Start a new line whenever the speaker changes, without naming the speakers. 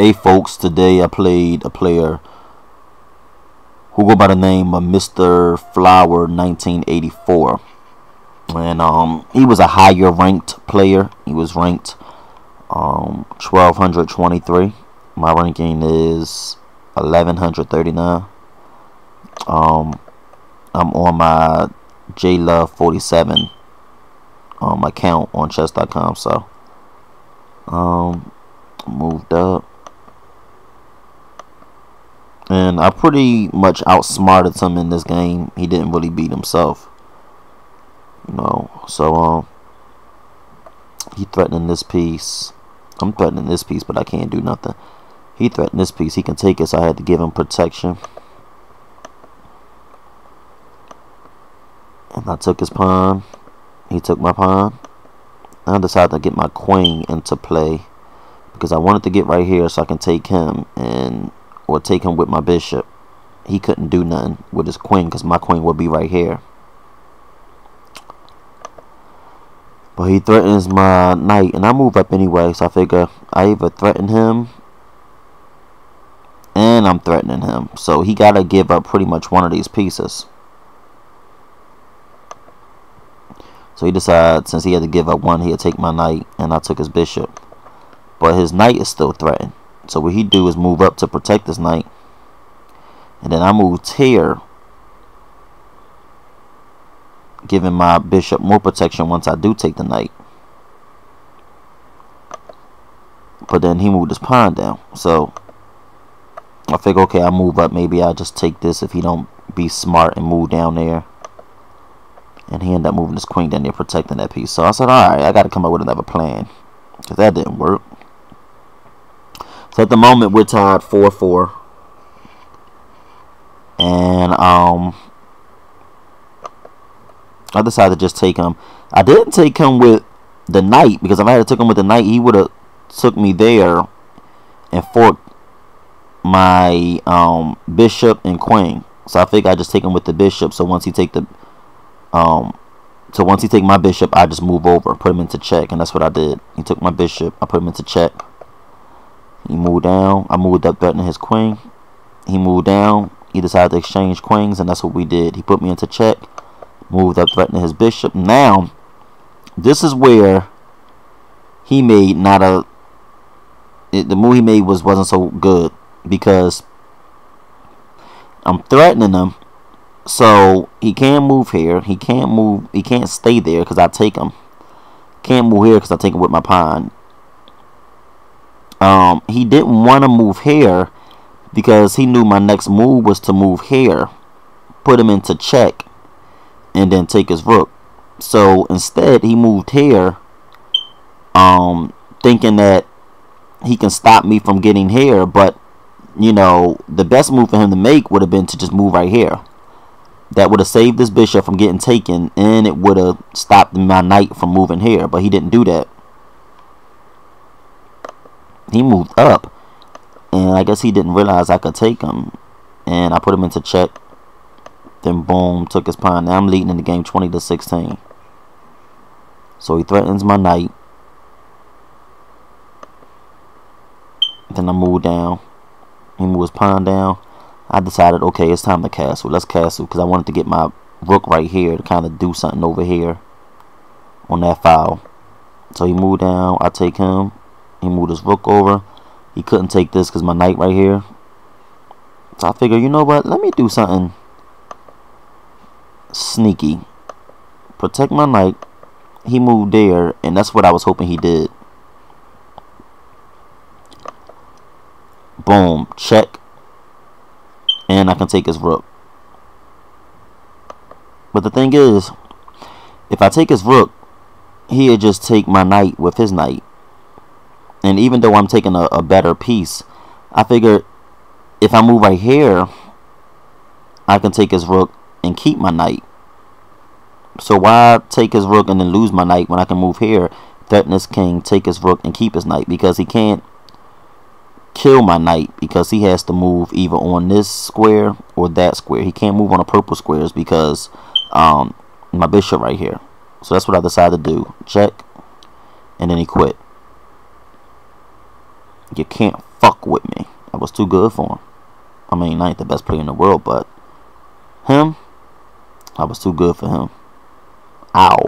Hey folks, today I played a player who go by the name of Mr. Flower 1984. And he was a higher ranked player. He was ranked 1223. My ranking is 1139. I'm on my JLove47 account on chess.com, so moved up. And I pretty much outsmarted him in this game. He didn't really beat himself. So he threatening this piece. I'm threatening this piece, but I can't do nothing. He threatened this piece. He can take it, so I had to give him protection. And I took his pawn. He took my pawn. I decided to get my queen into play because I wanted to get right here so I can take him or take him with my bishop. He couldn't do nothing with his queen because my queen would be right here. But he threatens my knight, and I move up anyway, so I figure I either threaten him and I'm threatening him. So he got to give up pretty much one of these pieces. So he decides since he had to give up one, he'd take my knight, and I took his bishop. But his knight is still threatened. So what he do is move up to protect his knight. And then I moved here, giving my bishop more protection once I do take the knight. But then he moved his pawn down. So I figure, okay, I move up. Maybe I'll just take this if he don't be smart and move down there. And he ended up moving his queen down there, protecting that piece. So I said, alright, I got to come up with another plan, because that didn't work. So at the moment, we're tied 4-4. And I decided to just take him. I didn't take him with the knight, because if I had took him with the knight, he would have took me there and forked my bishop and queen. So I figured I'd just take him with the bishop. So once he take the once he take my bishop, I just move over, put him into check, and that's what I did. He took my bishop, I put him into check. He moved down, I moved up threatening his queen. He moved down, he decided to exchange queens, and that's what we did. He put me into check, moved up threatening his bishop. Now, this is where he made the move he made wasn't so good, because I'm threatening him. So he can't move here. He can't stay there because I take him. Can't move here because I take him with my pawn. He didn't want to move here because he knew my next move was to move here, put him into check, and then take his rook. So instead he moved here, thinking that he can stop me from getting here. But the best move for him to make would have been to just move right here. That would have saved this bishop from getting taken, and it would have stopped my knight from moving here. But he didn't do that. He moved up, and I guess he didn't realize I could take him. And I put him into check. Then boom, took his pawn. Now I'm leading in the game 20-16. So he threatens my knight. Then I move down. He moves his pawn down. I decided, okay, it's time to castle. Let's castle, because I wanted to get my rook right here to kind of do something over here on that file. So he moved down. I take him. He moved his rook over. He couldn't take this because my knight right here. So I figured, you know what? Let me do something sneaky. Protect my knight. He moved there, and that's what I was hoping he did. Boom. Check. And I can take his rook. But the thing is, if I take his rook, he'll just take my knight with his knight. And even though I'm taking a better piece, I figure if I move right here, I can take his rook and keep my knight. So why take his rook and then lose my knight when I can move here, threaten this king, take his rook, and keep his knight? Because he can't kill my knight, because he has to move either on this square or that square. He can't move on the purple squares because my bishop right here. So that's what I decided to do. Check. And then he quit. You can't fuck with me. I was too good for him. I mean, I ain't the best player in the world, but him, I was too good for him. Ow.